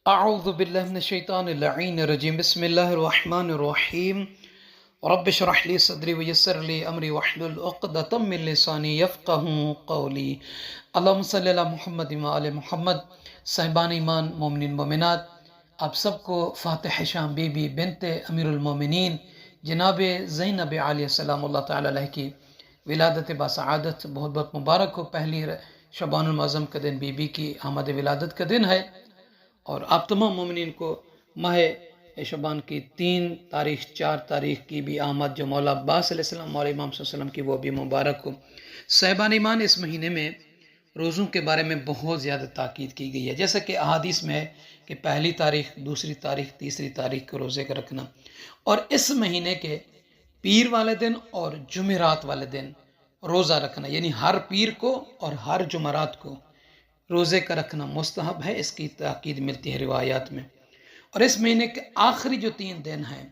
أعوذ بالله من الشيطان اللعين الرجيم بسم الله الرحمن الرحيم رب اشرح لي صدري ويسر لي أمري واحلل عقدة من لساني يفقهوا قولي اللهم صل على محمد وآل محمد۔ صاحبان ایمان، مومنین مومنات، آپ سب کو فاتح شام بی بی بنت امیر المومنین جناب زینب علیہ السلام اللہ تعالی علیہ کی ولادت باسعادت بہت بہت مبارک ہو۔ پہلی شعبان المعظم کا دن بی بی کی آمد ولادت کا دن ہے، اور آپ تمام مومنین کو ماہ شعبان کی 3 تاریخ 4 تاریخ کی بھی آمد جو مولا عباس علیہ السلام اور امام صلی اللہ علیہ وسلم کی وہ بھی مبارک ہو۔ صاحبان ایمان، اس مہینے میں روزوں کے بارے میں بہت زیادہ تاکید کی گئی ہے، جیسا کہ احادیث میں ہے کہ پہلی تاریخ، دوسری تاریخ، تیسری تاریخ کو روزے کا رکھنا، اور اس مہینے کے پیر والے دن اور جمعرات والے دن روزہ رکھنا، یعنی ہر پیر کو اور ہر جمعرات کو روزے کا رکھنا مستحب ہے۔ اس کی تاکید ملتی ہے روایات میں، اور اس مہینے کے آخری جو 3 دن ہیں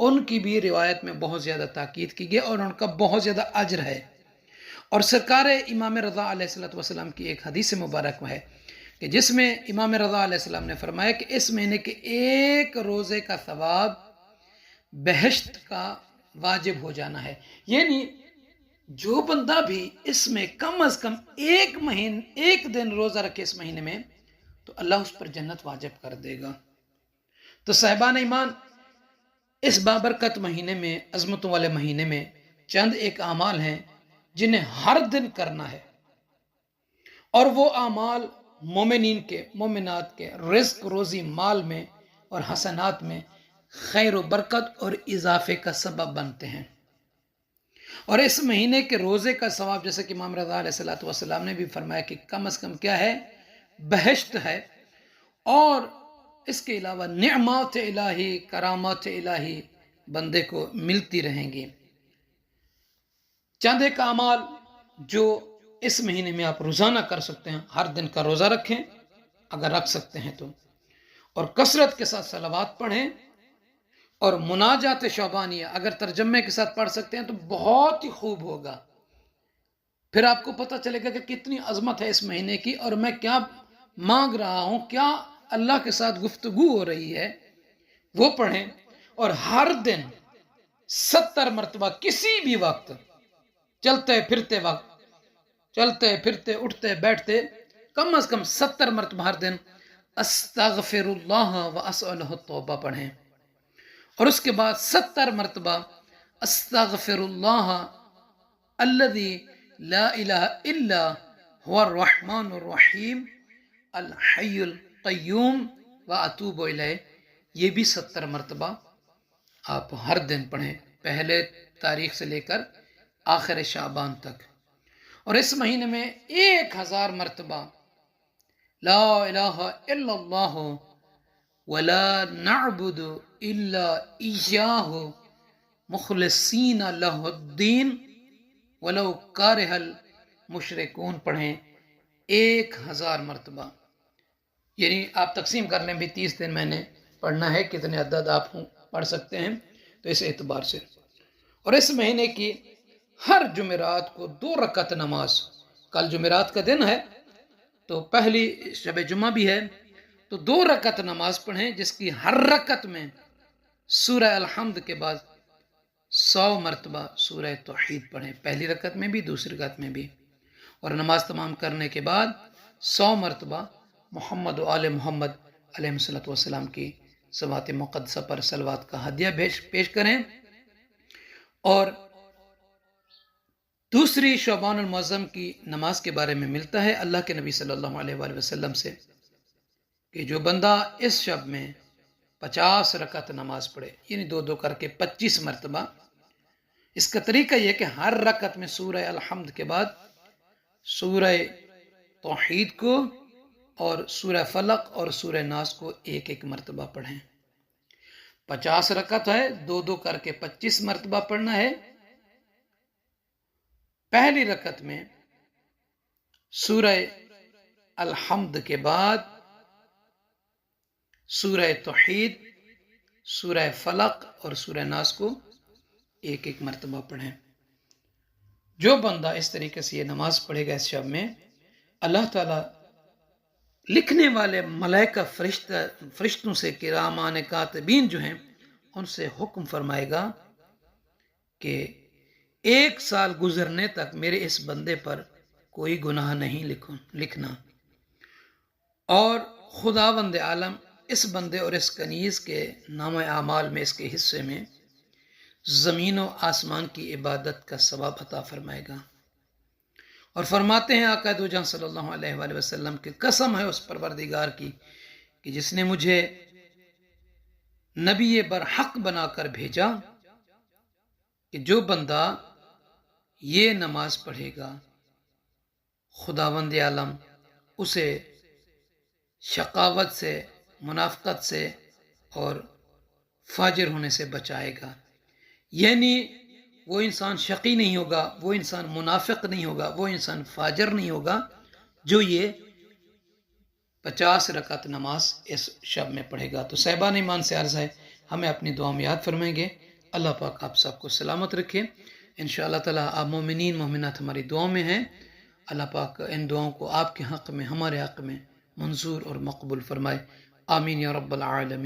ان کی بھی روایت میں بہت زیادہ تاکید کی گئی اور ان کا بہت زیادہ اجر ہے۔ اور سرکار امام رضا علیہ السلام کی ایک حدیث مبارک ہے کہ جس میں امام رضا علیہ السلام نے فرمایا کہ اس مہینے کے ایک روزے کا ثواب بہشت کا واجب ہو جانا ہے، یعنی جو بندہ بھی اس میں کم از کم ایک دن روزہ رکھے اس مہینے میں، تو اللہ اس پر جنت واجب کر دے گا۔ تو صاحبان ایمان، اس بابرکت مہینے میں، عظمتوں والے مہینے میں چند ایک اعمال ہیں جنہیں ہر دن کرنا ہے، اور وہ اعمال مومنین کے، مومنات کے رزق، روزی، مال میں اور حسنات میں خیر و برکت اور اضافے کا سبب بنتے ہیں۔ اور اس مہینے کے روزے کا ثواب، جیسے کہ امام رضا علیہ السلام نے بھی فرمایا کہ کم از کم کیا ہے، بہشت ہے، اور اس کے علاوہ نعمات الہی، کرامات الہی بندے کو ملتی رہیں گی۔ چند ایک اعمال جو اس مہینے میں آپ روزانہ کر سکتے ہیں، ہر دن کا روزہ رکھیں اگر رکھ سکتے ہیں تو، اور کثرت کے ساتھ صلوات پڑھیں، اور مناجات شعبانیہ اگر ترجمے کے ساتھ پڑھ سکتے ہیں تو بہت ہی خوب ہوگا۔ پھر آپ کو پتہ چلے گا کہ کتنی عظمت ہے اس مہینے کی، اور میں کیا مانگ رہا ہوں، کیا اللہ کے ساتھ گفتگو ہو رہی ہے، وہ پڑھیں۔ اور ہر دن 70 مرتبہ کسی بھی وقت، چلتے پھرتے اٹھتے بیٹھتے، کم از کم 70 مرتبہ ہر دن استغفر اللہ و اسألہ التوبہ پڑھیں، اور اس کے بعد 70 مرتبہ استغفر اللہ الذی لا الہ الا هو الرحمن الرحیم الحی القیوم واتوب الیہ، یہ بھی 70 مرتبہ آپ ہر دن پڑھیں، پہلے تاریخ سے لے کر آخر شعبان تک۔ اور اس مہینے میں 1000 مرتبہ لا الہ الا اللہ ولا نعبد الا ایاہ مخلصین لہ الدین ولو کارہ المشرکون پڑھیں 1000 مرتبہ، یعنی آپ تقسیم کر لیں بھی 30 دن میں نے پڑھنا ہے، کتنے عدد آپ پڑھ سکتے ہیں، تو اس اعتبار سے۔ اور اس مہینے کی ہر جمعرات کو 2 رکعت نماز، کل جمعرات کا دن ہے تو پہلی شب جمعہ بھی ہے، تو 2 رکعت نماز پڑھیں جس کی ہر رکعت میں سورہ الحمد کے بعد 100 مرتبہ سورہ توحید پڑھیں، پہلی رکعت میں بھی دوسری رکعت میں بھی، اور نماز تمام کرنے کے بعد 100 مرتبہ محمد و آل محمد علیہ السلام کی صلوات مقدسہ پر صلوات کا ہدیہ پیش کریں۔ اور دوسری شعبان المعظم کی نماز کے بارے میں ملتا ہے اللہ کے نبی صلی اللہ علیہ وآلہ وسلم سے کہ جو بندہ اس شب میں 50 رکعت نماز پڑھے، یعنی 2 کر کے 25 مرتبہ، اس کا طریقہ یہ کہ ہر رکعت میں سورہ الحمد کے بعد سورہ توحید کو اور سورہ فلق اور سورہ ناس کو 1 مرتبہ پڑھیں۔ 50 رکعت ہے، 2 کر کے 25 مرتبہ پڑھنا ہے۔ پہلی رکعت میں سورہ الحمد کے بعد سورہ توحید، سورہ فلق اور سورہ ناس کو 1 مرتبہ پڑھیں۔ جو بندہ اس طریقے سے یہ نماز پڑھے گا اس شب میں، اللہ تعالیٰ لکھنے والے ملائکہ فرشتوں سے کرام کاتبین جو ہیں ان سے حکم فرمائے گا کہ 1 سال گزرنے تک میرے اس بندے پر کوئی گناہ نہیں لکھنا، اور خداوند عالم اس بندے اور اس کنیز کے نام اعمال میں، اس کے حصے میں زمین و آسمان کی عبادت کا ثواب عطا فرمائے گا۔ اور فرماتے ہیں آقا دو جہاں صلی اللہ علیہ وآلہ وسلم کی قسم ہے اس پروردگار کی کہ جس نے مجھے نبی برحق بنا کر بھیجا، کہ جو بندہ یہ نماز پڑھے گا خداوند عالم اسے شقاوت سے، منافقت سے اور فاجر ہونے سے بچائے گا۔ یعنی وہ انسان شقی نہیں ہوگا، وہ انسان منافق نہیں ہوگا، وہ انسان فاجر نہیں ہوگا جو یہ 50 رکعت نماز اس شب میں پڑھے گا۔ تو صاحبان ایمان سے عرض ہے ہمیں اپنی دعا میں یاد فرمائیں گے۔ اللہ پاک آپ سب کو سلامت رکھے۔ انشاءاللہ تعالیٰ آپ مومنین مومنات ہماری دعاؤں میں ہیں۔ اللہ پاک ان دعاؤں کو آپ کے حق میں، ہمارے حق میں منظور اور مقبول فرمائے۔ آمین یا رب العالمین۔